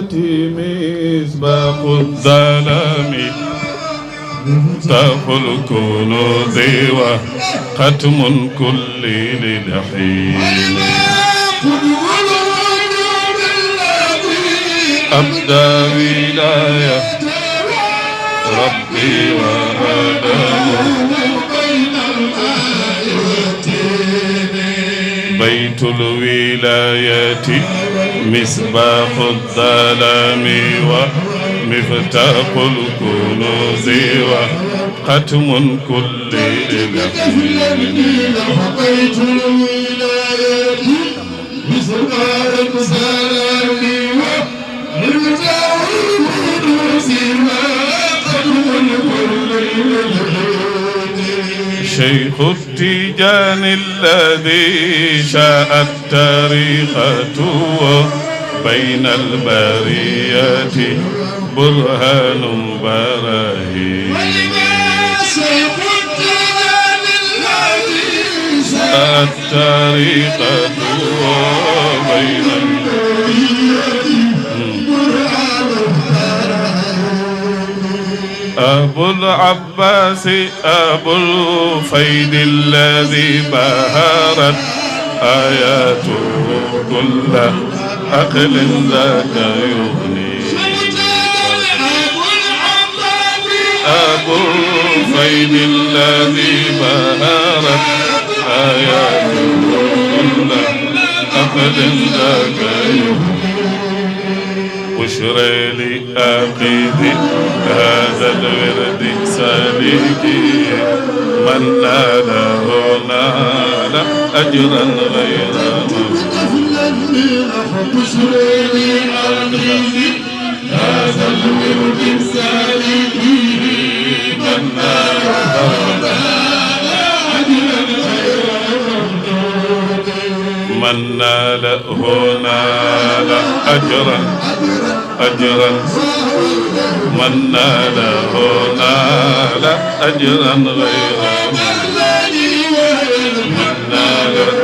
مصباح الظلام مفتاح الكنوز وختم كل للحين أبدى ولاية ربي وآدم بيت الولاية مصباح الظلام ومفتاح الكنوز وختم كل الحين بيت الولاية مصباح الظلام ومفتاح الكنوز وختم كل الحين شيخ التيجان الذي شاء التاريخة بين البريات برهان براهين شيخ التيجان الذي شاء التاريخة بين البريات أبو العباس أبو الفيد الذي بهرت آياته كل عقل ذاك يغني أبو الفيد الذي بهرت آياته كل عقل ذاك يغني بشرى لآخذ هذا الورد سالكي من ناله نال أجرا غير بشرى لآخذ هذا الورد سالكي من ناله نال أجرا غير من ناله نال أجرا من ناله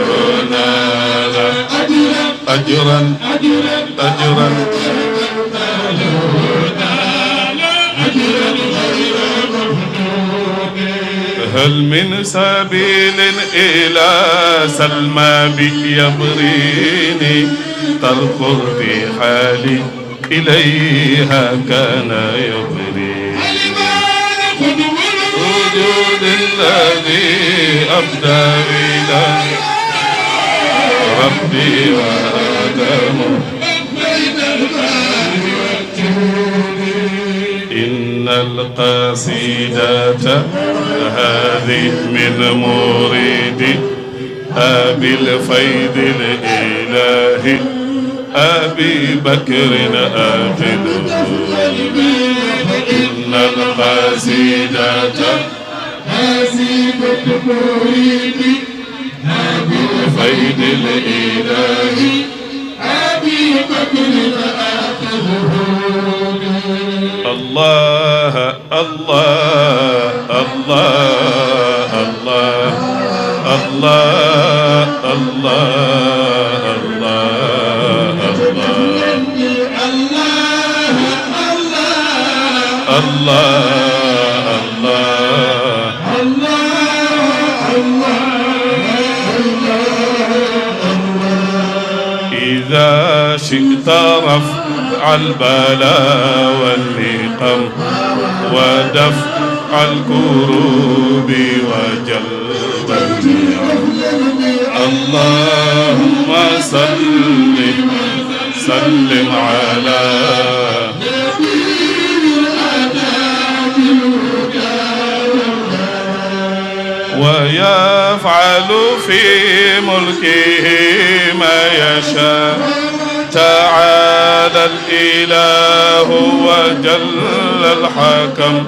نال أجرا غير من ناله نال أجرا هل من سبيل إلى سلمى يبريني طرق ارتحالي إليها كان يبري وجود الذي أبدى إلى ربي وآدم إن القصيدة هذه من مريد أبي الفيض الإلهي أبي بكر آخذه إن القصيدة هذه من مريد أبي الفيض الإلهي أبي بكر آخذه الله الله الله الله الله الله إذا شئت رفع البلاء والنقم ودفع الكروب وجلب النعم اللهم سلم على ويفعل في ملكه ما يشاء تعالى الإله وجل الحكم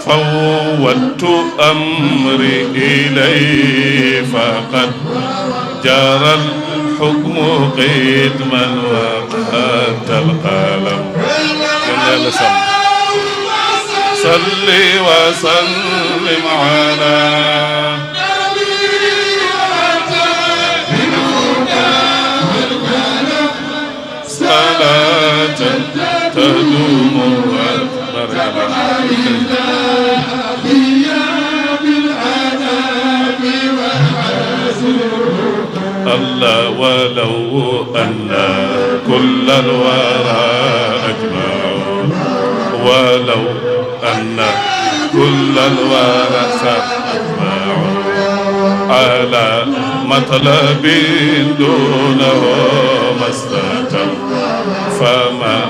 فوضت أمري إليه فقد جرى الحكم قدما وقد القلم صل وسلم على صلاة تدوم الله ولو أن كل الورى أجمعوا ولو أن كل الورى أجمعوا على مطلب دونه ما استتم فما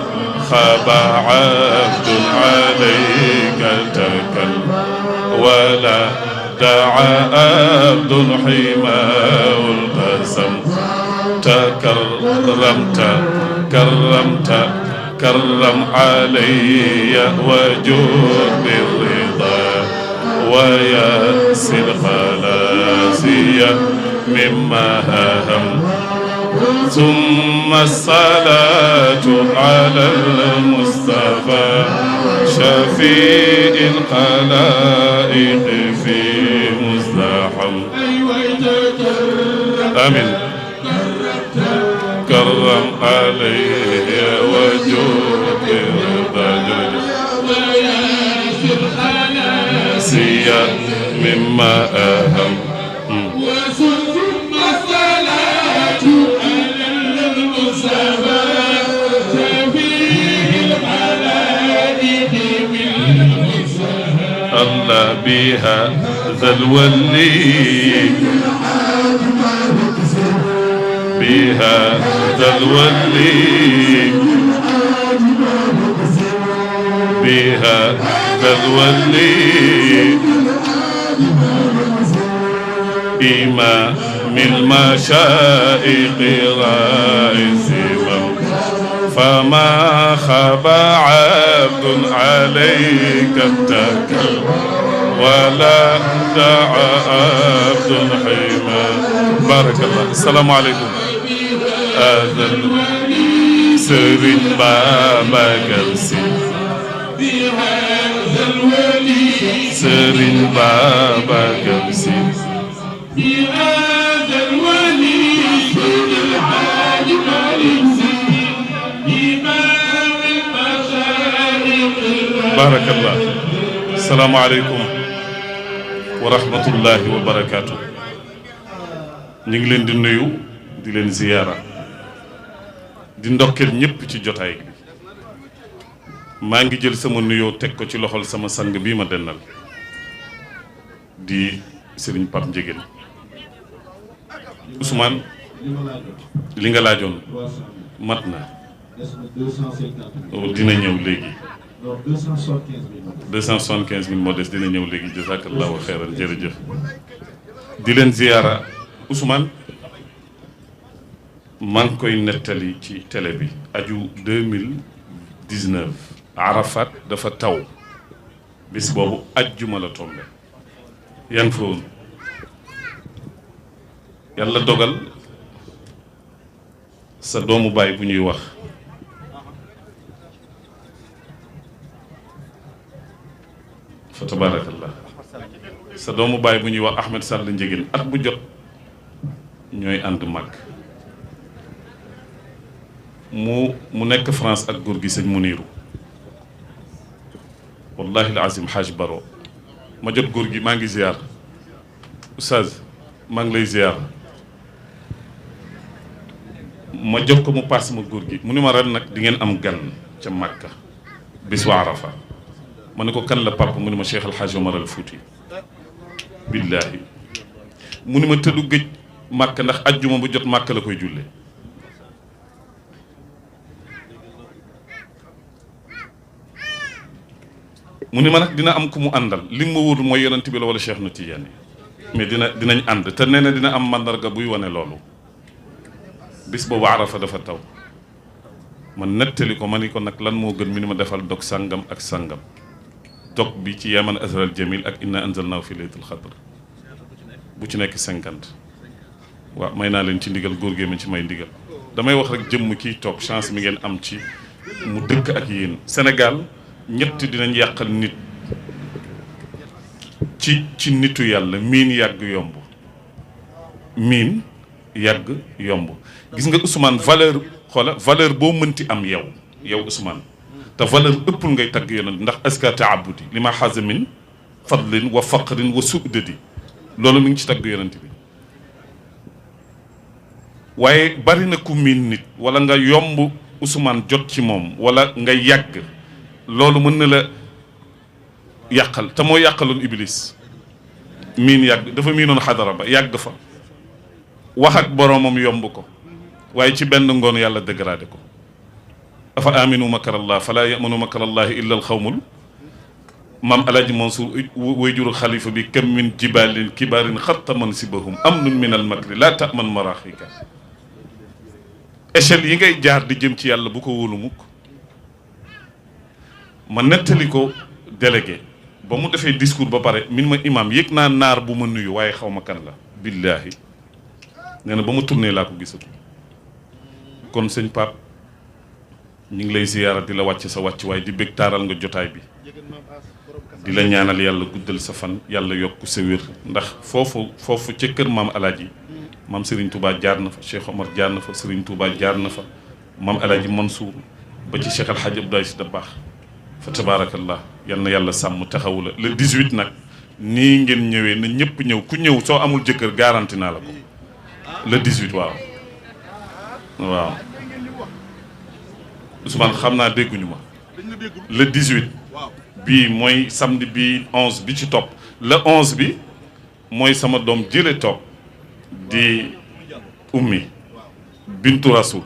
خاب عبد عليك تكل ولا دعا عبد حماه القسم كرم علي وجود بالرضا وياسر خلاصي مما هم ثم الصلاة على المصطفى شفيع الخلائق في مزدحم آمين كرم عليه وجود الرضا سيا مما أهم ثم الصلاة على المصطفى شفيع الخلائق الله بها ذا الولي بها ذا الولي بها ذا الولي إمام المشائق رائزهم فما خاب عبد عليك اتكل ولا دعا عبد حما بارك الله السلام عليكم هذا سر بابا قلسي بهذا الولي سر بابا قلسي بهذا الولي سيد الحاج مالك إمام المشايخ بارك الله السلام عليكم ورحمة الله وبركاته ñu ngi leen di nuyu di leen ziyaara di ndokkeel ñëpp ci jotaay bi maa ngi jël sama nuyoo teg ko ci loxol sama sang bii ma dennal di Serigne Pape Ndiéguène Ousmane li nga laajoon mat na dina ñëw léegi 275 000 moo des dina ñëw léegi jazakallahu xeyran jërëjëf di leen ziyaara Ousmane maa ngi koy nettali ci télé bi aju 2019 Arafat dafa taw bis boobu ajjuma la tombe yaa ngi fa woon yàlla dogal sa doomu baay bu ñuy wax fa tabarakallah sa doomu baay bu ñuy wax Ahmed Sall Ndiéguène at bu jot ñooy ànd mag mu nekk France ak góor gi sëñ Muniru wallahi al azim Haj Baro ma jot góor gi maa ngi ziar oustaz maa ngi lay ziar ma jox ko mu paas ma góor gi mu ni ma ren nag di ngeen am gan ca Makka bis wa Arafa ma ne ko kan la papa mu ni ma Cheikh El Hadj Omar Al Fouti billaahi mu ni ma tëddu géej Makka ndax ajjuma bu jot Makka la koy julle mu ni ma nag dina am ku mu àndal li ma wóor mooy yonent bi la wala Cheikh na Tidiane mais dinañ ànd te nee na dina am mandarga buy wane loolu bis boobu Arafa dafa taw ma nettali ko ma ni ko nag lan moo gën mi ni ma defal dog sàngam ak sàngam dog bi ci yaman azral jamil ak inna anzalnaahu fi laylatul xadr bu ci nekk 50 waaw may naa leen ci ndigal góor gee ma ci may ndigal damay wax rek jëmm kiy toog chance mi ngeen am ci mu dëkk ak yéen Sénégal ñett dinañ yàqal nit ci nitu yàlla miin yàgg yomb gis nga Ousmane valeur boo mënti am yow yow Ousmane te valeur ëppul ngay tagg yonent ndax aska taabudi li ma xaasa min fadlin wa faqrin wa sudadi loolu mi ngi ci tagg yonent bi waaye bari na ku miin nit wala nga yomb Ousmane jot ci moom wala nga yàgg loolu mën na la yàqal te moo yàqaloon Iblis miin yàgg dafa miinoon xadara ba yàgg fa wax ak boroomam yomb ko waaye ci benn ngoon yàlla dégradé ko afa aminu makarallah fala yamanu makarallahi illa alxawmul maam alaaji Mansour way juru xalifa bi kam min jibalin kibarin xatta mansibahum amnun min al makri la taman maraxika échelle yi ngay jaar di jëm ci yàlla bu ko wóolu mukk ma nettali ko délégué ba mu defee discours ba pare min ma imam yëg naa naar bu ma nuyu waaye xaw ma kan la billaahi nee na ba ma tourné laa ko gisatu kon sëñ Pape ñu ngi lay ziyaara di la wàcc sa wàcc waaye di bég taaral nga jotaay bi di la ñaanal yàlla guddal sa fan yàlla yokk sa wér ndax foofu ca kër maam alaaji maam Serigne Touba jaar na fa Cheikh Omar jaar na fa Serigne Touba jaar na fa maam alaaji Mansour ba ci Cheikh Alhaji Abdoulaye Sy Dabakh fa tabaarakallah yal na yàlla sàmm taxawu la le 18 nag nii ngeen ñëwee na ñëpp ñëw ku ñëw soo amul jëkkër garanti naa la ko le 18 waaw Ousmane xam naa dégguñu ma le 18 bii mooy samedi bii 11 bi ci topp le 11 bi mooy sama doom jële toog di ummi bintu rasul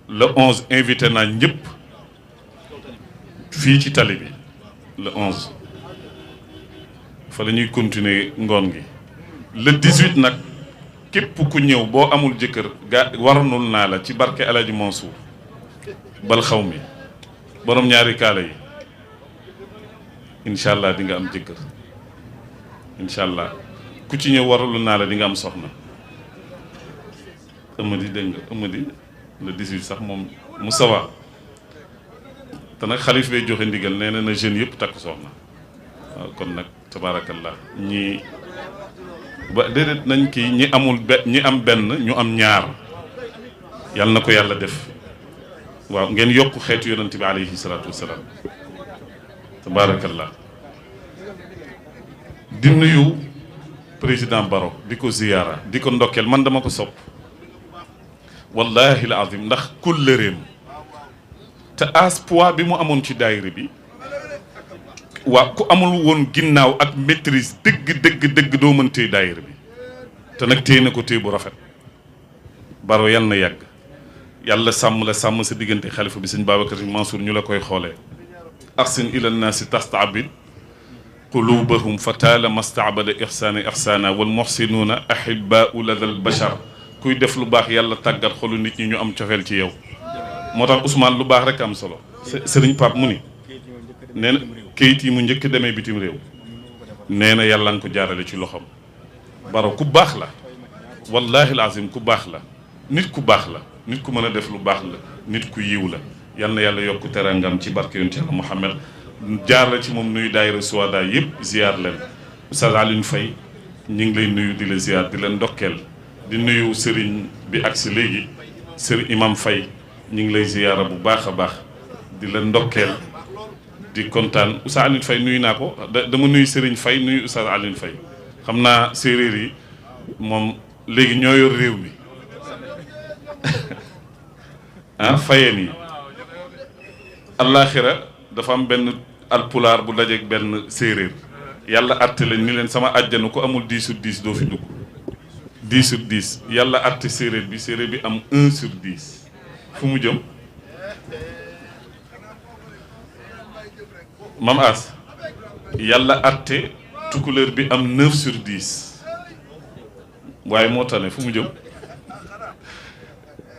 le 11 invité naa ñëpp fii ci tali bi le 11 fa la ñuy continuer ngoon gi le 18 nag képp ku ñëw boo amul jëkkër waranul naa la ci barke El Hadj Mansour bal xaw mi borom ñaari kaala yi incha allah di nga am jëkkër incha allah ku ci ñëw waralul naa la di nga am soxna ëmmadi dégg nga ëmmadi le 18 sax moom mu sawa te nag xalif bay joxe ndigal nee na jeunes yëpp takk soxna waaw kon nag tabaarakallah ñi ba déedéet nañ kii ñi amul ñi am benn ñu am ñaar yàlla na ko yàlla def waaw ngeen yokk xeetu yonent bi alayhi salaatu wasalaam tabaarakallah di nuyu président Baro di ko ziyaara di ko ndokkeel man dama ko sopp wallahi la azim ndax kullereem te espoir bi mu amoon ci daayira bi waa ku amul woon ginnaaw ak maîtrise dëgg doo mën téye daayira bi te nag téye na ko téye bu rafet Baro yal na yàgg yàlla sàmm la sàmm sa diggante xalifa bi sëñ Babacar Si Mansour ñu la koy xoolee ahsin ila nnaasi tastaabid qulubahum fa taala mastaabada ihsaana ihsaana wal muhsinuuna ahibaau ladal bachar kuy def lu baax yàlla tàggat xolu nit ñi ñu am cofeel ci yow moo tax Ousmane lu baax rek am solo sëriñ Pape mu ni nee na kayit yi mu njëkk demee bitim réew nee na yàlla nga ko jaarale ci loxoom Baro ku baax la wallahi alazim ku baax la nit ku baax la nit ku mën a def lu baax la nit ku yiw la yal na yàlla yokk terangam ci barke yonent Yàlla Muhammad jaar la ci moom nuyu daayira Suwada yëpp ziar leen Oustaz Alioune Faye ñu ngi lay nuyu di la ziar di leen ndokkeel di nuyu sëriñ bi agsi léegi sëriñ Imam Faye ñu ngi lay ziyaara bu baax a baax di la ndokkeel di kontaan Oustaz Alioune Faye nuyu naa ko dama nuyu Serigne Faye nuyu Oustaz Alioune Faye xam naa séeréer yi moom léegi ñoo yor réew mi ah fayeen yi allaaxira dafa am benn alpulaar bu dajeeg benn séeréer yàlla àtte leen ni leen sama àjjana ku amul 10 sur 10 doo fi dugg 10 sur 10 yàlla àtte séeréer bi am 1 sur 10 fu mu jëm Mam As yàlla àtte tukulóor bi am 9 sur 10 waaye moo tane fu mu jëm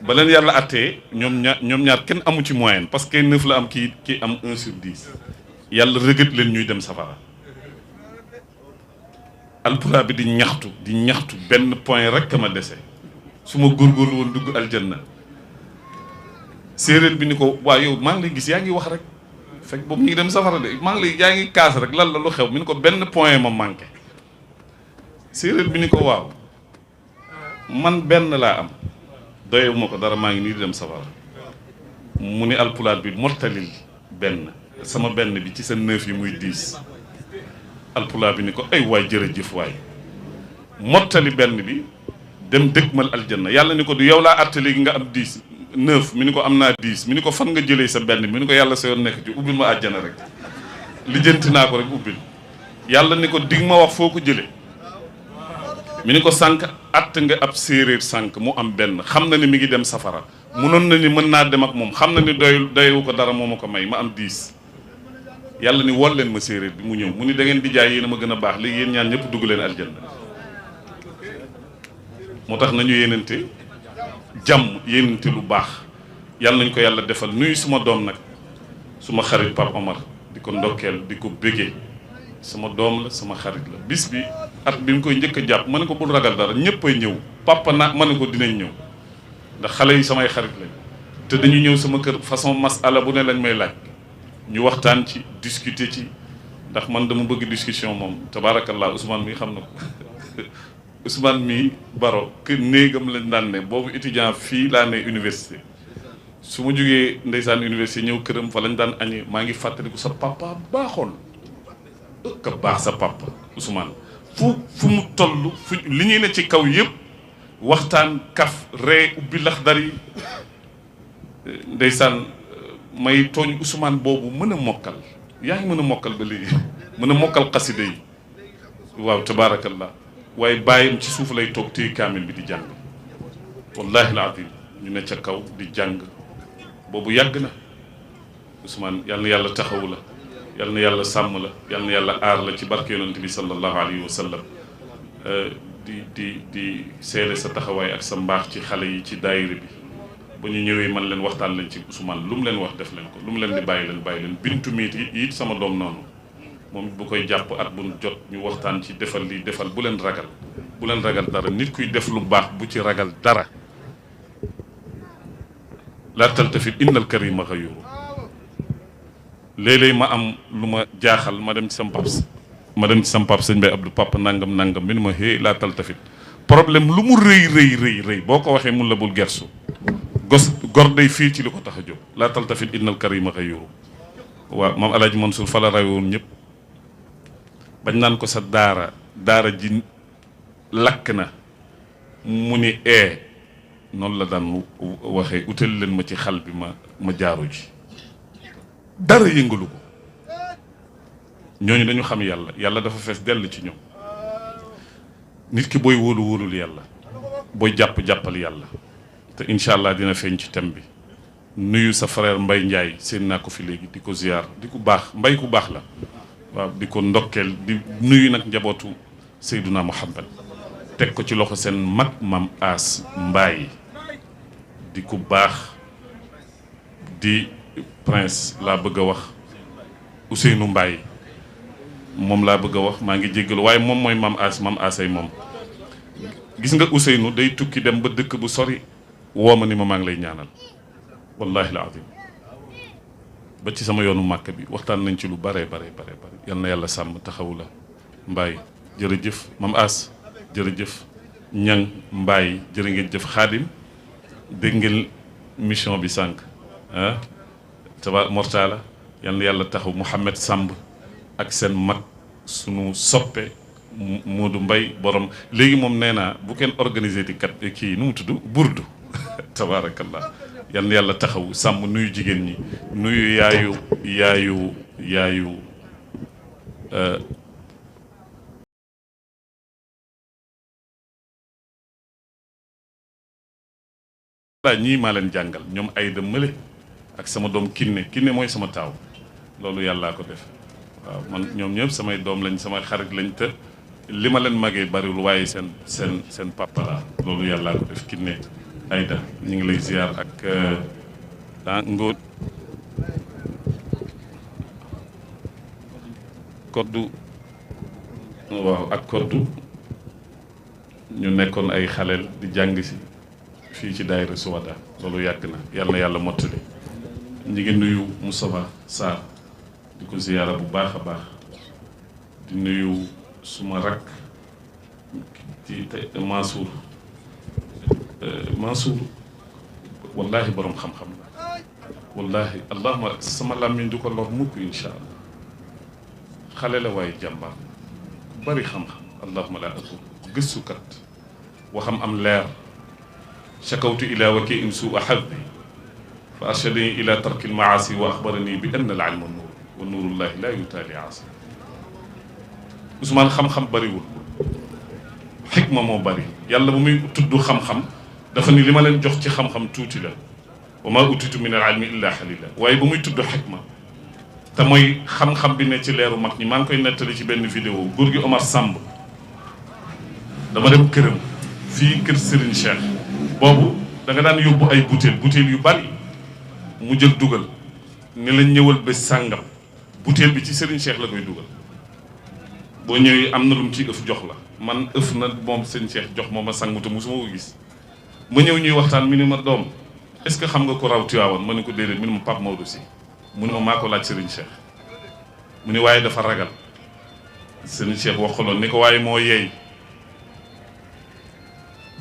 ba leen yàlla àttee ñoom ñaar kenn amu ci moyenne parce que 9 la am kii am 1 sur 10 yàlla rëgët leen ñuy dem safara alpulaar bi di ñaxtu benn point rek ma dese su ma góorgóorlu woon dugg aljanna séeréer bi ni ko waa yow maa ngi lay gis yaa ngi wax rek fekk boobu ñu ngi dem safara de maa ngi lay yaa ngi kaas rek lan la lu xew mi ni ko benn point ma manqué séeréer bi ni ko waaw man benn laa am doyewu ma ko dara maa ngi nii di dem safara mu ni alpulaar bi mottalil benn sama benn bi ci sa 9 yi muy 10 alpulaar bi ni ko ay waay jërëjëf waay mottali benn bi dem dëgmal aljanna yàlla ni ko du yow laa àtte léegi nga am 10 9 mi ni ko am naa 10 mi ni ko fan nga jëlee sa benn mi ni ko yàlla sa yoon nekk ci ubbil ma àjjana rek lijjanti naa ko rek ubbil yàlla ni ko dig ma wax foo ko jëlee mi ni ko sànq att nga ab séeréer sànq mu am benn xam na ni mi ngi dem safara munoon na ni mën naa dem ak moom xam na ni doyewu ko dara moo ma ko may ma am 10 yàlla ni wol leen ma séeréer bi mu ñëw mu ni da ngeen di jaay yéen a ma gën a baax léegi yéen ñaan ñëpp dugg leen aljanna moo tax nañu yéenante jàmm yéenante lu baax yàlla nañ ko yàlla defal nuyu suma doom nag suma xarit Pape Omar di ko ndokkeel di ko bégee sama doom la sama xarit la bis bi at bi mu koy njëkk a jàpp ma ne ko bul ragal dara ñëpp ay ñëw papa na ma ne ko dinañ ñëw ndax xale yi samay xarit lañ te dañu ñëw sama kër façon masala bu ne lañ may laaj ñu waxtaan ci discuter ci ndax man dama bëgg discussion moom tabaarakallah Ousmane mi xam na ko Ousmane mi Baro kër néegam lañ daan ne boobu étudiant fii laa ne université su ma jógee ndeysaan université ñëw këram fa lañ daan añee maa ngi fàttaliku sa papa baaxoon ka baax sa papa Ousmane fu mu toll fu li ñuy ne ci kaw yëpp waxtaan kaf ree ubbi laxdar yi ndeysaan may tooñ Ousmane boobu mën a mokkal yaa ngi mën a mokkal ba léegi mën a mokkal xasida yi waaw tabaarakallah waaye bàyyam ci suuf lay toog téye kaamil bi di jàng wallahi alazim ñu ne ca kaw di jàng boobu yàgg na Ousmane yal na yàlla taxawu la yal na yàlla sàmm la yal na yàlla aar la ci barke yonent bi sallallahu alayhi wa sallam di seede sa taxawaay ak sa mbaax ci xale yi ci daayira bi ba ñu ñëwee man leen waxtaan leen ci Ousmane lu mu leen wax def leen ko lu mu leen di bàyyi leen bintu miit yi it sama doom noonu moom bu koy jàpp at bu jot ñu waxtaan ci defal lii defal bu leen ragal dara nit kuy def lu baax bu ci ragal dara laa taltafit innal karima xayuru léeg-léeg ma am lu ma jaaxal ma dem ci sam pap sëñ Bay Abdou papa nangam mi nu ma hé laa taltafit problème lu mu rëy boo ko waxee mun la bul gersu gor day fii ci li ko tax a jóg laa taltafit innal karima xayuru waaw moom Alaaji Mansour fa la rawoon ñëpp bañ naan ko sa daara ji lakk na mu ni noonu la daan waxee utal leen ma ci xal bi ma jaaru ji dara yëngalu ko ñooñu dañu xam yàlla dafa fees dell ci ñoom nit ki booy wóolul yàlla booy jàppal yàlla te incha allah dina feeñ ci thème bi nuyu sa frère Mbay Njaay seen naa ko fi léegi di ko ziyaar di ku baax Mbay ku baax la waaw di ko ndokkeel di nuyu nag njabootu Seyduna Muhammad teg ko ci loxo seen mag mam As Mbaay di ku baax di prince laa bëgg a wax Ousseynou Mbaay moom laa bëgg a wax maa ngi jéggalu waaye moom mooy mam asay moom gis nga Ousseynou day tukki dem ba dëkk bu sori woo ma ni ma maa ngi lay ñaanal wallahi la azim ba ci sama yoonu màkk bi waxtaan nañ ci lu bare yal na yàlla sàmm taxawu la Mbaay jërëjëf mam as jërëjëf ñang Mbaay jërë ngeen jëf Xaadim dégg ngeen mission bi sànq ah tabaar Mortala yal na yàlla taxaw Mouhamed Samb ak seen mag sunu soppe Moodu Mbay borom léegi moom nee naa bu kenn organisé di kat kii nu mu tudd burdu tabaarakallah yal na yàlla taxaw sàmm nuyu jigéen ñi nuyu yaayu ñii maa leen jàngal ñoom Ayda Mële ak sama doom kinne mooy sama taaw loolu yàllaa ko def waaw man ñoom ñëpp samay doom lañ samay xarit lañ te li ma leen magee bariwul waaye seen papa la loolu yàllaa ko def kinne Ayda ñu ngi lay ziar ak ngóot koddu waaw ak koddu ñu nekkoon ay xaleel di jàng si fii ci daayira Suwada loolu yàgg na yàlla mottali ñi ngi nuyu Moustapha Sarr di ko ziyaara bu baax a baax di nuyu suma rakk ci Mansour wallahi borom xam-xam la wallahi allahuma sama làmmiñ du ko lor mukk insha allah xale la waaye jàmbaar ku bari xam-xam allahuma la aqul gëstukat waxam am leer shakawtu ila wakiin suu xaddi fa arshadani ila tarki almaasi wa axbarani bi anna al ilma nuur wa nuurullahi la yutaali aasi Ousmane xam-xam bariwul xikma moo bari yàlla bu muy tudd xam-xam dafa ni li ma leen jox ci xam-xam tuuti la wa maa utitu min al ilmi illa xalila waaye bu muy tudd xikma te mooy xam-xam bi ne ci leeru mag ñi maa ngi koy nettali ci benn vidéo góor gi Omar Samb dama dem këram fii kër Serigne Cheikh boobu da nga daan yóbbu ay butéel yu bari mu jël dugal ni la ñëwal bés sàngam butéel bi ci Serigne Cheikh la koy dugal boo ñëwee am na lu mu ci ëf jox la man ëf na moom Serigne Cheikh jox moom ma sangu te musuma ko gis ma ñëw ñuy waxtaan mi ni ma doom est-ce que xam nga ko raw Tiwaawan ma ne ko déedéet mi ni ma Pape Maodo si mu ne ma maa ko laaj Serigne Cheikh mu ni waaye dafa ragal Serigne Cheikh waxaloon ni ko waaye moo yeey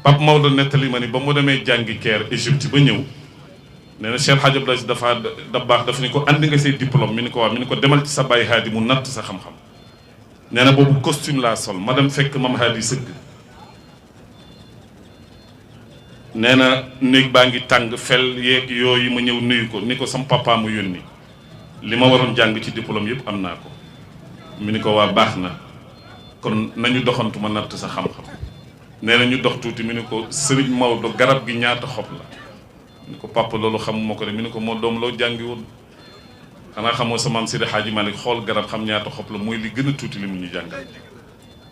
Pape Maodo nettali ma ni ba mu demee jàngi Caire Égypte ba ñëw nee na Cheikh Hadj Abdoulaye dafa baax dafa ni ko andi nga say diplôme mi ni ko waaw mi ni ko demal ci sa baay Haadi mu natt sa xam-xam nee na boobu costume laa sol ma dem fekk mam Haadi sëgg nee na néeg baa ngi tàng fel yeeg yooyu ma ñëw nuyu ko ni ko sam papa mu yónni li ma waroon jàng ci diplôme yëpp am naa ko mi ni ko waa baax na kon nañu doxantu ma natt sa xam-xam nee na ñu dox tuuti mi ni ko Serigne Maodo garab gi ñaata xob la ni ko papa loolu xamuma ko de mi ni ko moo doom loo jàngi woon xanaa xamoo sa maam Seydi Hadji Malick xool garab xam ñaata xob la mooy li gën a tuuti li mu ñu jàngal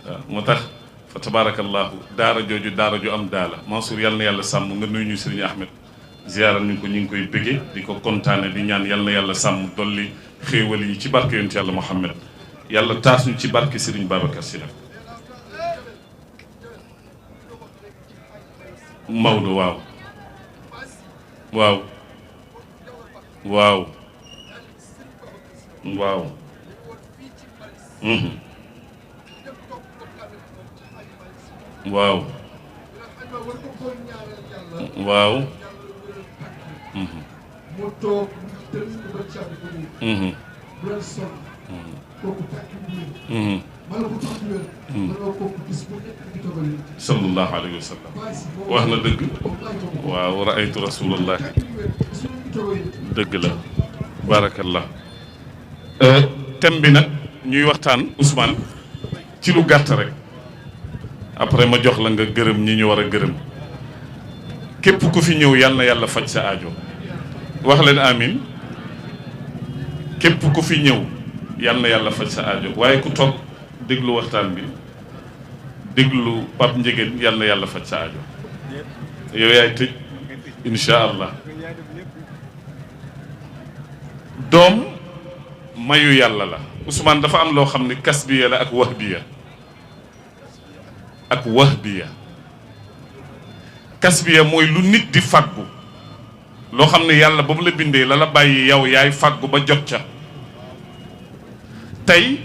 waaw moo tax fa tabarakallahu daara jooju daara ju am daala Mansour yàlla na yàlla sàmm nga nuyu ñu Serigne Ahmed ziaral ñu ko ñu ngi koy bëggee di ko kontaane di ñaan yàlla na yàlla sàmm dolli xéewal yi ci barke yonent yàlla Muhammad yàlla taas ñu ci barke Serigne Babacar Sy Maodo waaw waaw waaw waaw waaw waaw sallallahu alayhi wa sallam wax na dëgg waaw raaytu rasulallah dëgg la barakallah thème bi nag ñuy waxtaan Ousmane ci lu gàtt rek après ma jox la nga gërëm ñi ñu war a gërëm képp ku fi ñëw yal na yàlla faj sa aajo wax leen amin képp ku fi ñëw yal na yàlla faj sa aajo waaye ku toog déglu waxtaan bi déglu Pape Ndiéguène yal na yàlla faj sa aajo yow yaay tëj insha allah doom mayu yàlla la Ousmane dafa am loo xam ne kasbiya la ak wahbiya ak wahbiya kasbiya mooy lu nit di fàggu loo xam ne yàlla ba mu la bindee la la bàyyi yow yaay fàggu ba jot ca tey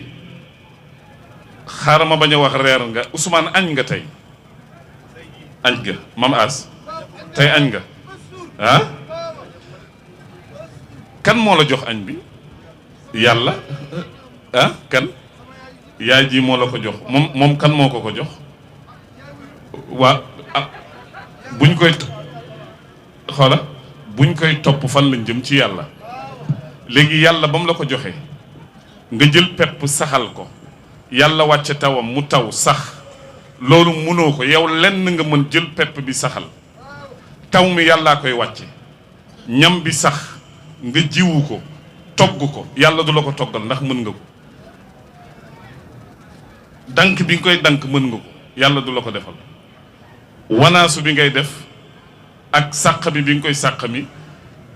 xaaral ma bañ a wax reer nga Ousmane añ nga tey añ nga mam as tey añ nga ah kan moo la jox añ bi yàlla ah kan yaay ji moo la ko jox moom kan moo ko jox waa buñ koy xoola buñ koy topp fan lañ jëm ci yàlla léegi yàlla ba mu la ko joxee nga jël pepp saxal ko yàlla wàcce tawam mu taw sax loolu mënoo ko yow lenn nga mën jël pepp bi saxal taw mi yàllaa koy wàcce ñam bi sax nga jiwu ko togg ko yàlla du la ko toggal ndax mën nga ko dank bi nga koy dank mën nga ko yàlla du la ko defal wanaasu bi ngay def ak sàq bi nga koy sàq mi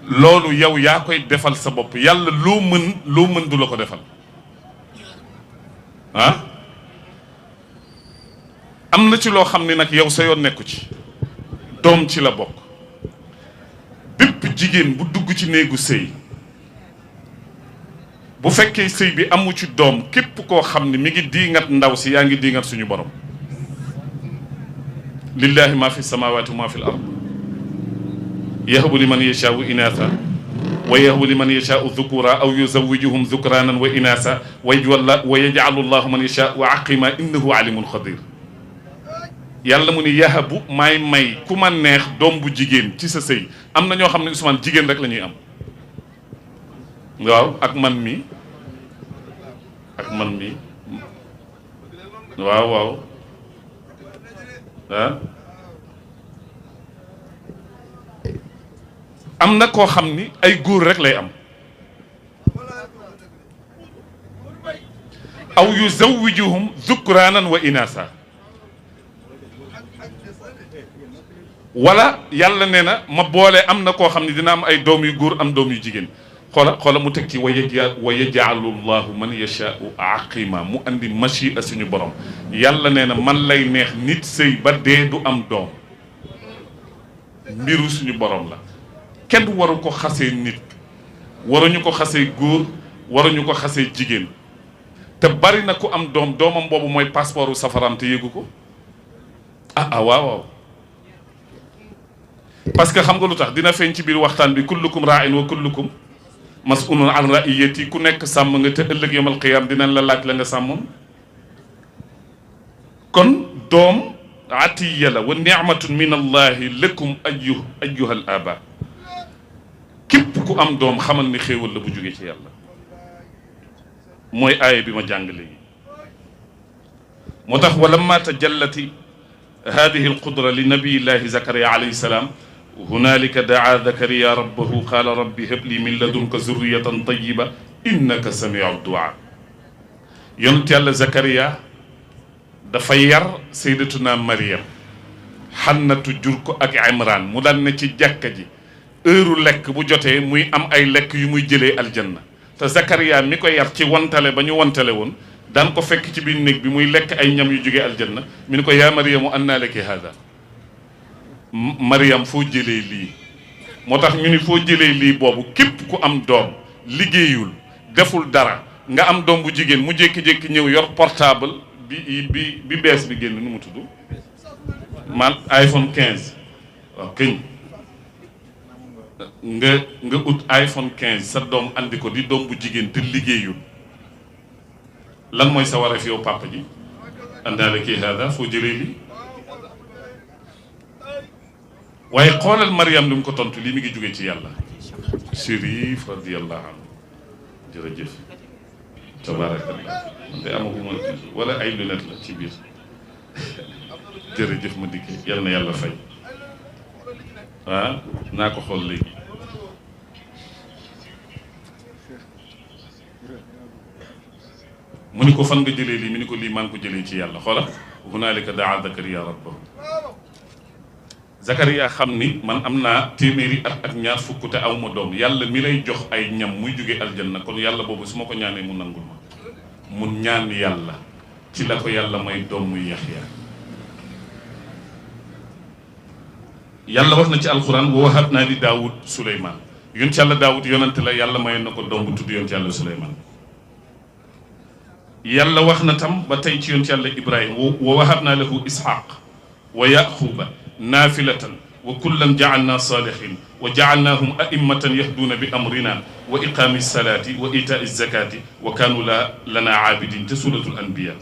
loolu yow yaa koy defal sa bopp yàlla loo mën du la ko defal ah am na ci loo xam ne nag yow sa yoon nekku ci doom ci la bokk bépp jigéen bu dugg ci néegu sëy bu fekkee sëy bi amu ci doom képp koo xam ne mi ngi diingat ndaw si yaa ngi diingat suñu borom lillahi ma fi samawati wa ma fi l ard yahabu liman yashaau inatha wa yahbu liman yashaau dhukura aw yuzawwijuhum dhukranan wa inasa wa yaj'alu llahu man yashaau aqima innahu alimun xadir. yàlla mu ni yahabu may ku ma neex doom bu jigéen ci sa sëy. am na ñoo xam ne Ousmane jigéen rek la ñuy am. waaw ak man mi waaw ah am na koo xam ni ay góor rek lay am. aw yuzawwijuhum dhukranan wa inasa wala yàlla nee na ma boole am na koo xam ne dina am ay doom yu góor am doom yu jigéen. xoola mu teg ci wa yaj'alu llahu man yashaau aqima mu andi machia suñu borom. yàlla nee na man lay neex nit sëy ba dee du am doom mbiru suñu borom la. kenn waru ko xasee nit waruñu ko xasee góor waruñu ko xasee jigéen te bari na ku am doomam boobu mooy passeportu safaram te yëgu ko waaw parce que xam nga lu tax dina feeñ ci biir waxtaan bi kullukum ra'in wa kullukum mas'ulun an ra'iyati ku nekk sàmm nga te ëllëg yawmal qiyaam dinañ la laaj la nga sàmmoon. kon doom atiya la wa ni'matun min allahi lakum ayyuha al aba képp ku am doom xamal ni xéewal la bu jógee ci yàlla. mooy aaya bi ma jàng léegi. moo tax wa lamma tajallati hadihi alqudra li nabiyillahi zakariya alayhi salaam hunaalika daa zakariya rabbahu qaala rabbi habli min ladunka zurriyatan tayyiba innaka samiu duaa. yonent yàlla zakariya dafa yar sayyidatuna Maryam xannatu jur ko ak Imran mu daan ne ci jàkka ji heure lekk bu jotee muy am ay lekk yu muy jëlee aljanna te Zakariya mi ko yar ci wantale ba ñu wantale woon daan ko fekk ci biir néeg bi muy lekk ay ñam yu jógee aljanna mi ni ko yaa Maryamu annaa laki haada. Maryam foo jëlee lii moo tax ñu ni foo jëlee lii boobu képp ku am doom liggéeyul deful dara nga am doom bu jigéen mu jékki-jékki ñëw yor portable bi bees bi génn nu mu tudd man iPhone 15 waaw këñ nga ut iPhone 15 sa doom andi ko di doom bu jigéen te liggéeyul lan mooy sa wareef yow papa ji àndaale kii hada foo jëlee lii waaye xoolal Maryam li mu ko tontu lii mi ngi jóge ci yàlla. Chérif radiyallahu anhu jërëjëf tabaarakallah man de amaguma wala ay lunette la ci biir jërëjëf ma dikkee yal na yàlla fay naa ko xool léegi. mu ni ko fan nga jëlee lii mu ni ko lii maa ngi ko jëlee ci yàlla xoola hunaalika daa Zakariya rabbahu. Zakariya xam ni man am naa téeméeri at ak ñaar fukk te aw ma doom yàlla mi lay jox ay ñam muy jóge aljanna kon yàlla boobu su ma ko ñaanee mu nangul ma mu ñaan yàlla ci la ko yàlla may doom muy Yaxya. yàlla wax na ci alquran wa wahabnaa li Daawud Suleymaan yonent yàlla Daawud yonante la yàlla mayoon na ko doom bu tudd yonent yàlla Suleymaan. yàlla wax na tam ba tey ci yonent yàlla Ibrahima wa wahabnaa lahu Isxaaq wa Yaquuba naafilatan wa kullan ja'alnaa saalihiin wa ja'alnaahum a'immatan yahduuna bi amrinaa wa iqaami salaati wa itaa'i zakaati wa kaanu lanaa aabidiin te suuratul anbiyaa.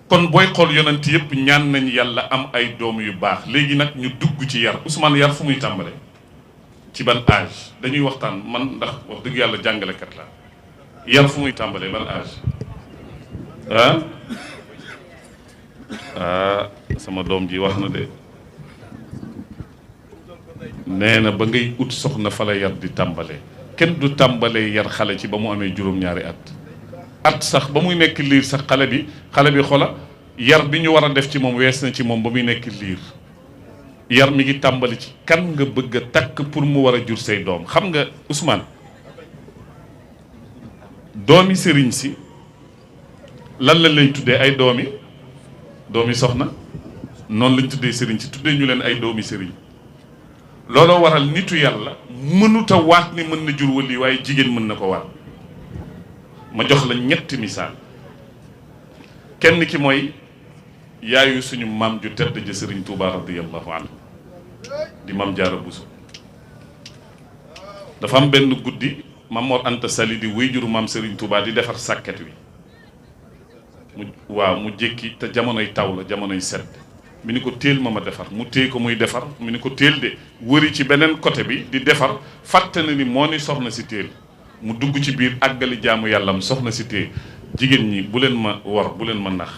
kon booy xool yonent yëpp ñaan nañ yàlla am ay doom yu baax léegi nag ñu dugg ci yar Ousmane yar fu muy tàmbale ci ban âge dañuy waxtaan man ndax wax dëgg yàlla jàngalekat la yar fu muy tàmbalee ban âge sama doom ji wax na de nee na ba ngay ut soxna fa la yar di tàmbalee kenn du tàmbalee yar xale ci ba mu amee juróom-ñaari at sax ba muy nekk liir sax xale bi xola yar bi ñu war a def ci moom wees na ci moom ba muy nekk liir yar mi ngi tàmbali ci kan nga bëgg a takk pour mu war a jur say doom xam nga Ousmane doomi sëriñ si lan la lay tuddee ay doomi soxna noonu lañ tuddee sëriñ si tuddee ñu leen ay doomi sëriñ looloo waral nitu yàlla mënuta waat ni mën na jur wali waaye jigéen mën na ko waat ma jox la ñetti misaal kenn ki mooy yaayu suñu maam ju tedd ja sëriñ Tuuba radiyallahu anhu di maam Jaara Buso dafa am benn guddi Maam Mor Anta Sali di wéyjuru maam Serigne Touba di defar sàkket wi mu jékki te jamonoy taw la jamonoy sedd mi ni ko téel ma defar mu téye ko muy defar mi ni ko téel de wëri ci beneen côté bi di defar fàtte na ni moo ni soxna si téel mu dugg ci biir àggali jaamu yàllam soxna si téye jigéen ñi bu leen ma wor bu leen ma nax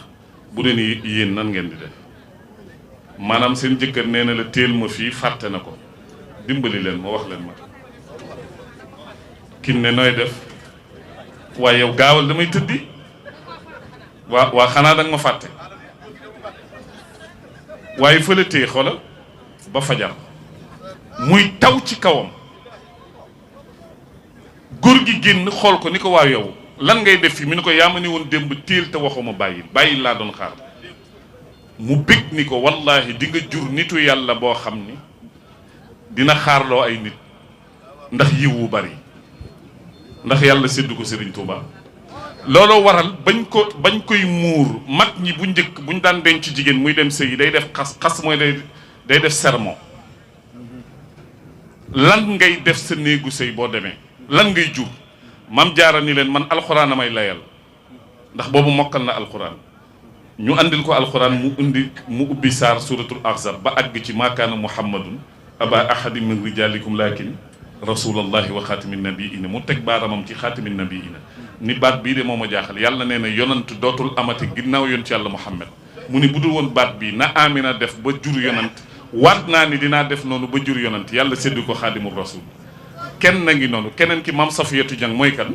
bu leen yéen nan ngeen di def maanaam seen jëkkër nee na la téel ma fii fàtte na ko dimbali leen ma wax leen ma kin ne nooy def waaye yow gaawal damay tëddi waa xanaa danga ma fàtte waaye fële téye xoolal ba fajar muy taw ci kawam góor gi génn xool ko ni ko waaw yow lan ngay def fi mu ni ko yaa ma ni woon démb téel te waxuma bàyyi laa doon xaar mu bég ni ko wallahi di nga jur nitu yàlla boo xam ni dina xaarloo ay nit ndax yiw wu bari ndax yàlla séddu ko Serigne Touba looloo waral bañ koy muur mag ñi bu njëkk buñ daan denc jigéen muy dem sëy yi day def xas mooy day def sermon lan ngay def sa néegu sëy boo demee lan ngay jur mam jaara ni leen man alxuraan amay layal ndax boobu mokkal na alxuraan ñu andil ko alxuraan mu ubbi saar suratul ahzab ba àgg ci maakaana muhammadun aba ahadi min rijalikum lakin rasulallahi wa xaatimi nabiina mu teg baaramam ci xaatimi nabiina ni baat bii de moo ma jaaxal yàlla nee na yonant dootul amati ginnaaw yoon ci yàlla muhammad mu ni bu dul woon baat bii na amina def ba jur yonant waat naa ni dinaa def noonu ba jur yonant yàlla séddu ko xaadimu rasul kenn na ngi noonu keneen ki maam Safiyatu Jang mooy kan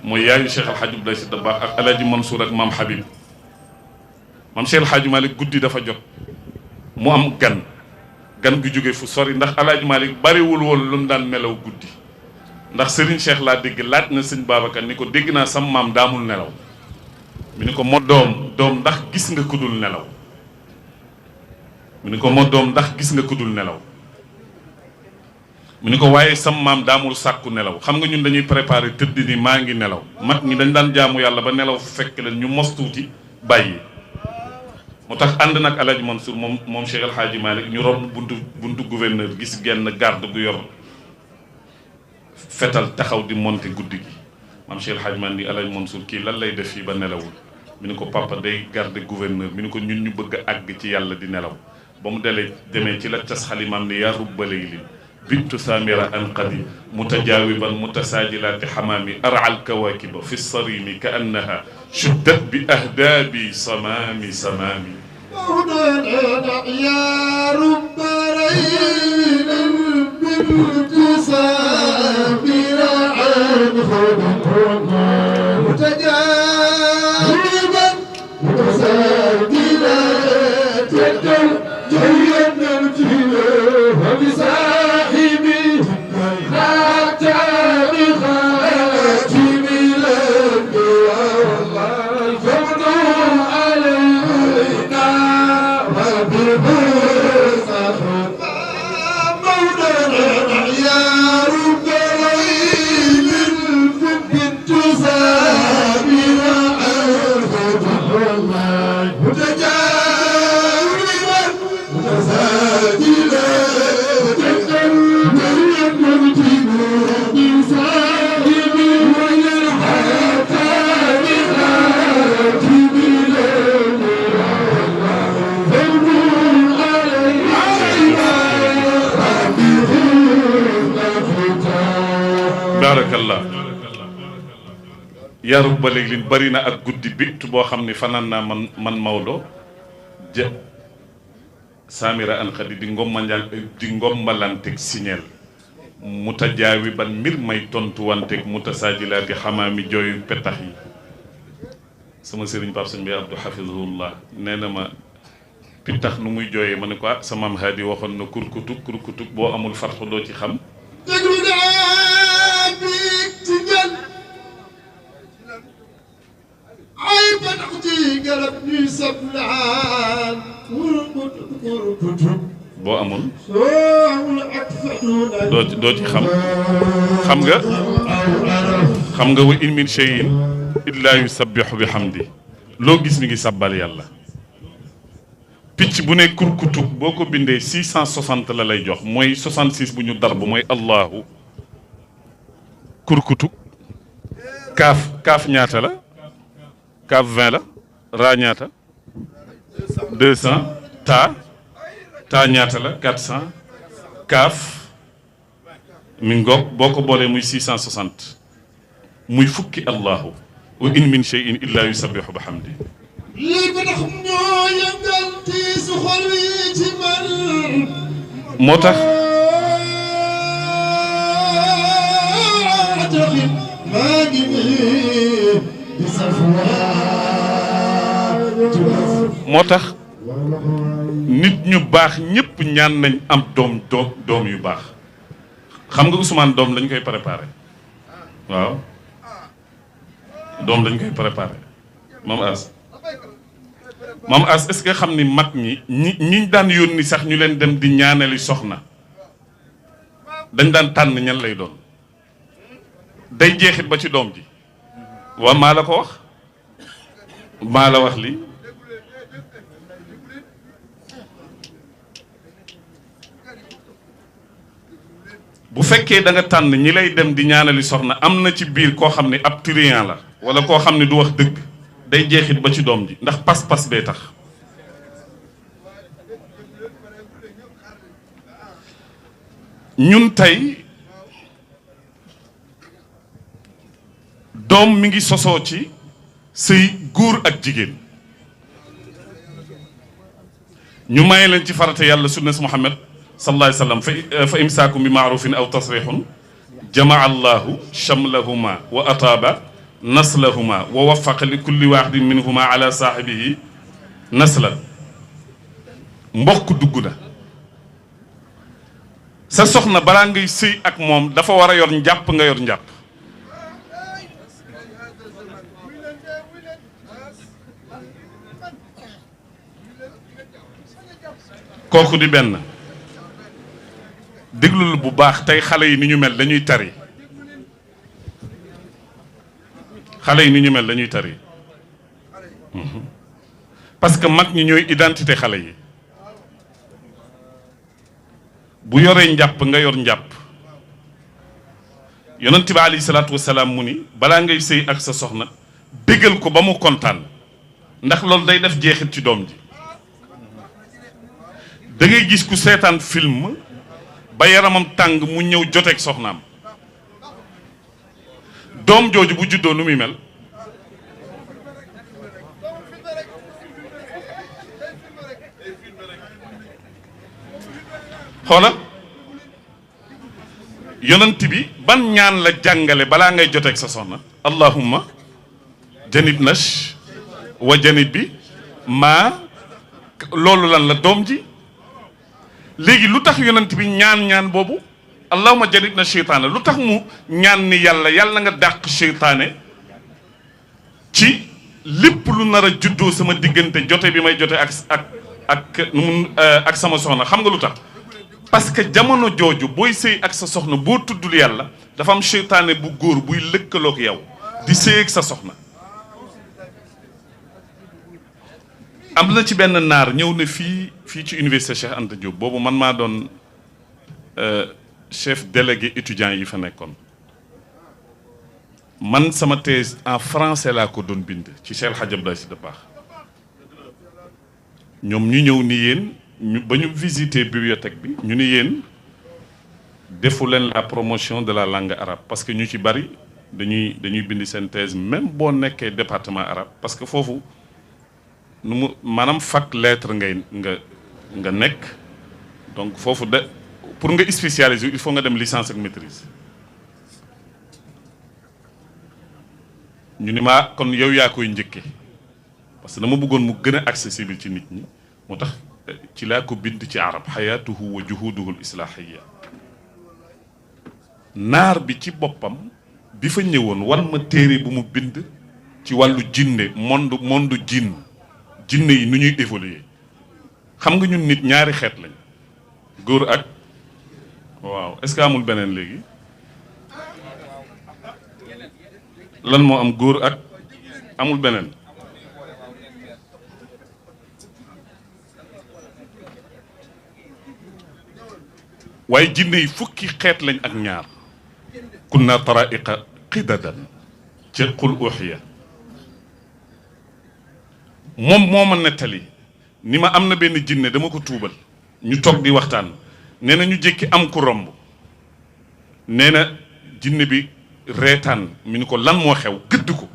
mooy yaayu Cheikh Alhaji Abdoulaye Sy Dabakh ak Alaaji Mansour ak maam Habib maam Cheikh Alhaji Malick guddi dafa jot mu am gan gu jóge fu sori ndax Alaaji Malick bariwul woon lu mu daan nelaw guddi ndax Serigne Cheikh laa dégg laaj na sëñ Babacar ni ko dégg naa sam maam daamul nelaw mu ni ko moo doom ndax gis nga kudul nelaw mu ni ko moo doom ndax gis nga kudul nelaw mu ni ko waaye sam maam daamul sàkku nelaw xam nga ñun dañuy préparer tëdd ni maa ngi nelaw mag ñi dañ daan jaamu yàlla ba nelaw fekk leen ñu mos tuuti bàyyi moo tax ànd nag Alaaji Mansour moom Cheikh El Hadji Malick ñu romb buntu gouverneur gis genn garde gu yor fetal taxaw di monter guddi gi maam Cheikh El Hadji Malick ni Alaaji Mansour kii lan lay def fii ba nelawul mi ni ko papa day garde gouverneur mi ni ko ñun ñu bëgg a àgg ci yàlla di nelaw ba mu demee ci la tas xalimaam ni yaa rubba laylin bintu samira anqadi mutajaawiban mutasaajilaati xamaami aral kawaakiba fi sarimi ka annaha shuddat bi ahdaabi samaami samaami يا رب ريل بالتسامر عنه متجاوبا متساجلا تدعو جيدا الجنوب بصاحبي لا تاريخ جميل baarakallah yaa rubba léegi bari na ak guddi bit boo xam ne fanaan naa man Maodo ja Samira Anqadi di ngombalanteeg signeel mutajaawi ban mbir may tontuwanteeg mutasaajilaati xamaami jooyu petax yi sama sëriñ Pape Sëñ Bay Abdou Hafizahullah nee na ma pittax nu muy jooyee ma ne ko sa maam Haadi waxoon na kurkutug boo amul farxu doo ci xam boo amul doo ci xam nga wa in min shay'in illaa yusabbihu bi hamdi loo gis mi ngi sabbal yàlla picc bu ne kurkutu boo ko bindee 660 la lay jox mooy 66 bu ñu darb mooy allahu kurkutu kaaf ñaata la kaaf 20 la raa ñaata 200 taa ñaata la 400 kaaf mi ngoog boo ko boolee muy 660 muy fukki allahu wa in min shay'in illa yusabbihu bihamdi lii ko tax ñoo yëngal tiisu xol wi ci man moo tax taxit maa ngi nii di moo tax nit ñu baax ñépp ñaan nañ am doom yu baax xam nga Ousmane doom lañ koy préparé waaw doom lañ koy préparé Maam As est-ce que xam ni mag ñi daan yónni sax ñu leen dem di ñaanali soxna dañ daan tànn ñan lay doon day jeexit ba ci doom ji waa maa la ko wax maa la wax li bu fekkee da nga tànn ñi lay dem di ñaanali soxna am na ci biir koo xam ne ab turiyan la wala koo xam ne du wax dëgg day jeexit ba ci doom ji ndax pas-pas bee tax ñun tey doom mi ngi sosoo ci sëy góor ak jigéen ñu maye leen ci farata yàlla sunnas Muhammad sallallahu alayhi wa sallam fa imsaakum bi maarufin aw tasrixun jamaa allahu shamlahuma wa ataaba naslahuma wa wafaqa li kulli waaxidin minhuma ala saaxibihi nasla mbokk dugg na sa soxna balaa ngay sëy ak moom dafa war a yor njàpp nga yor njàpp kooku di benn déglul bu baax tey xale yi ni ñu mel dañuy tari xale yi ni ñu mel dañuy tari parce que mag ñi ñooy identité xale yi bu yoree njàpp nga yor njàpp yonent bi alayhi salaatu wasalaam mu ni balaa ngay sëy ak sa soxna bégal ko ba mu kontaan ndax loolu day def jeexit ci doom ji da ngay gis ku seetaan film ba yaramam tàng mu ñëw joteeg soxnaam doom jooju bu juddoo nu muy mel xoola yonent bi ban ñaan la jàngale balaa ngay joteeg sa soxna allahumma janib nash wa janib bi maa loolu lan la doom ji léegi lu tax yonent bi ñaan boobu allahumma janib na seytaane lu tax mu ñaan ni yàlla nga dàq seytaane ci lépp lu nar a juddoo sama diggante jote bi may jote ak sama soxna xam nga lu tax parce que jamono jooju booy sëy ak sa soxna boo tuddul yàlla dafa am seytaane bu góor buy lëkkaloog yow di sëy ak sa soxna am na ci benn naar ñëw na fii ci université Cheikh Anta Diop boobu man maa doon chef délégué étudiant yi fa nekkoon man sama thèse en français laa ko doon bind ci Cheikh El Hadj Abdoulaye Sy Dabakh ñoom ñu ñëw ni yéen ba ñu visiter bibliothèque bi ñu ni yéen defu leen la promotion de la langue arabe parce que ñu ci bari dañuy bind seen thèse même boo nekkee département arabe parce que foofu nu mu maanaam fac lettre nga nekk donc foofu de pour nga spécialiser il faut nga dem licence ak maîtrise ñu ni maa kon yow yaa koy njëkke parce que dama bëggoon mu gën a accessible ci nit ñi moo tax ci laa ko bind ci arab xayaatuhu wa juhuduhu l islaahiya naar bi ci boppam bi fa ñëwoon wan ma téere bu mu bind ci wàllu jinne monde jinne yi nu ñuy évoluer xam nga ñun nit ñaari xeet lañ góor ak waaw est-ce que amul beneen léegi lan moo am góor ak amul beneen waaye jinne yi fukki xeet lañ ak ñaar kunna taraiqa qidadan ca qul uxiya moom moo ma nettali ni ma am na benn jinne dama ko tuubal ñu toog di waxtaan nee na ñu jékki am ku romb nee na jinne bi reetaan mi ni ko lan moo xew gëdd ko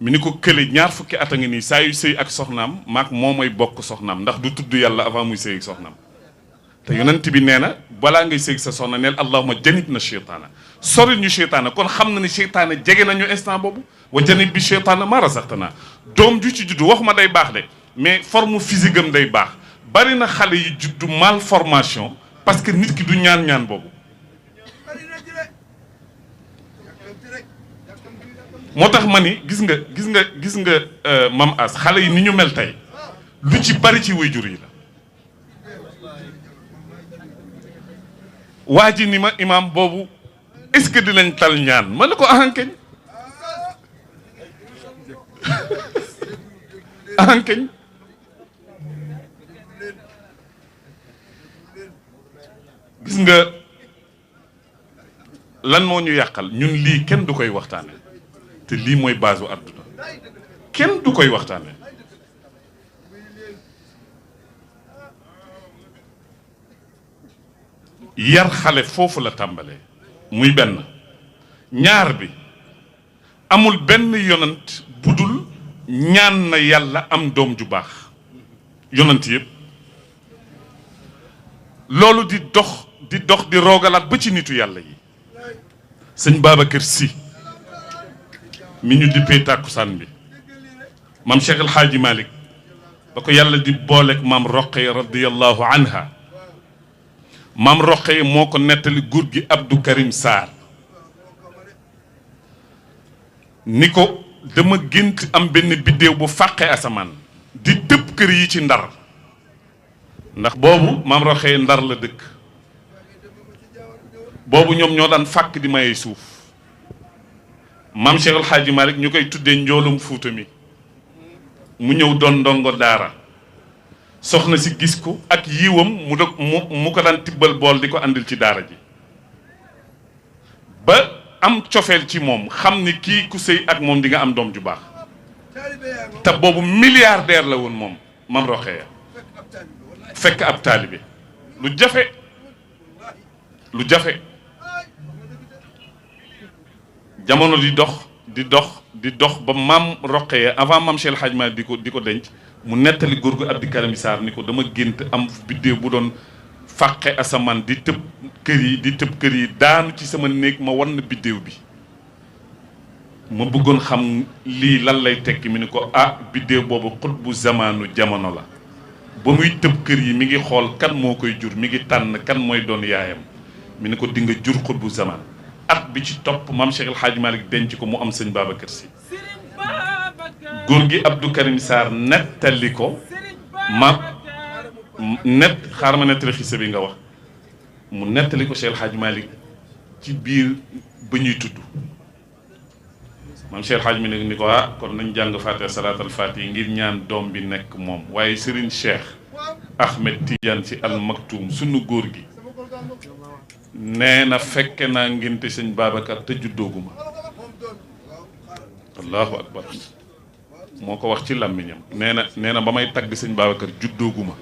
mi ni ko kële ñaar fukki at a ngi nii saa yu sëy ak soxnaam maak moo may bokk soxnaam ndax du tudd yàlla avant muy sëy ak soxnaam te yonent bi nee na balaa ngay sëy sa soxna neel allahuma janib na cheytaana soril ñu cheytaana kon xam na ni cheytaana jege nañu instant boobu wa janib bi cheytaana ma razaqtana doom ju ci juddu waxuma day baax de mais forme physique am day baax bari na xale yi juddu malformation parce que nit ki du ñaan boobu moo tax ma ni gis nga mam as xale yi ni ñu mel tey lu ci bari ci waajur yi la waa ji ni ma imaam boobu est-ce que dinañ tal ñaan ma ne ko ahankeñ ahankeñ gis nga lan moo ñu yàqal ñun lii kenn du koy waxtaane te lii mooy base u àdduna kenn du koy waxtaane yar xale foofu la tàmbalee muy benn ñaar bi amul benn yonant budul ñaan na yàlla am doom ju baax yonant yëpp loolu di dox di roogalaat ba ci nitu yàlla yi sëñ Babacar Sy mi ñu dippee tàkkusaan bi maam Cheikh El Hadji Malick ba ko yàlla di booleeg maam Roqaya radiyallahu anha maam Roqaya moo ko nettali góor gi Abdou Karim Sarr ni ko dama gént am benn biddéew bu fàqee asamaan di tëb kër yi ci ndar ndax boobu maam Roqaya ndar la dëkk boobu ñoom ñoo daan fàkk di maye suuf maam Cheikh El Hadji Malick ñu koy tuddee njoolum fuuta mi mu ñëw doon ndongo daara soxna si gis ko ak yiwam mu ko daan tibbal bool di ko andil ci daara ji ba am cofeel ci moom xam ni kii ku sëy ak moom di nga am doom ju baax te boobu milliardaire la woon moom maam Roqaya fekk ab taalibe lu jafe jamono di dox ba maam Roqaya avant maam Cheikh El Hadji Malick di ko denc mu nettali góor gu Abdou Karim Sarr ni ko dama gént am biddéew bu doon fàqe asamaan di tëb kër yi daanu ci sama néeg ma wan na biddéew bi ma bëggoon xam lii lan lay tekki mi ni ko biddéew boobu xutbu zamaanu jamono la ba muy tëb kër yi mi ngi xool kan moo koy jur mi ngi tànn kan mooy doon yaayam mi ni ko di nga jur xutbu zamaan at bi ci topp maam Cheikh El Hadji Malick denc ko mu am sëñ Babacar Sy góor gi Abdou Karim Sarr nettali ko xaar ma nettali xisa bi nga wax mu nettali ko Cheikh El Hadji Malick ci biir ba ñuy tudd maam Cheikh El Hadji Malick ni ko kon nañ jàng Fatiha salaatal Fatiha ngir ñaan doom bi nekk moom waaye Serigne Cheikh Ahmed Tidiane Sy Al Maktoum sunu góor gi nee na fekke naa ngénte sëñ Babacar te juddooguma allahu akbar moo ko wax ci làmmiñam nee na ba may tagg sëñ Babacar juddooguma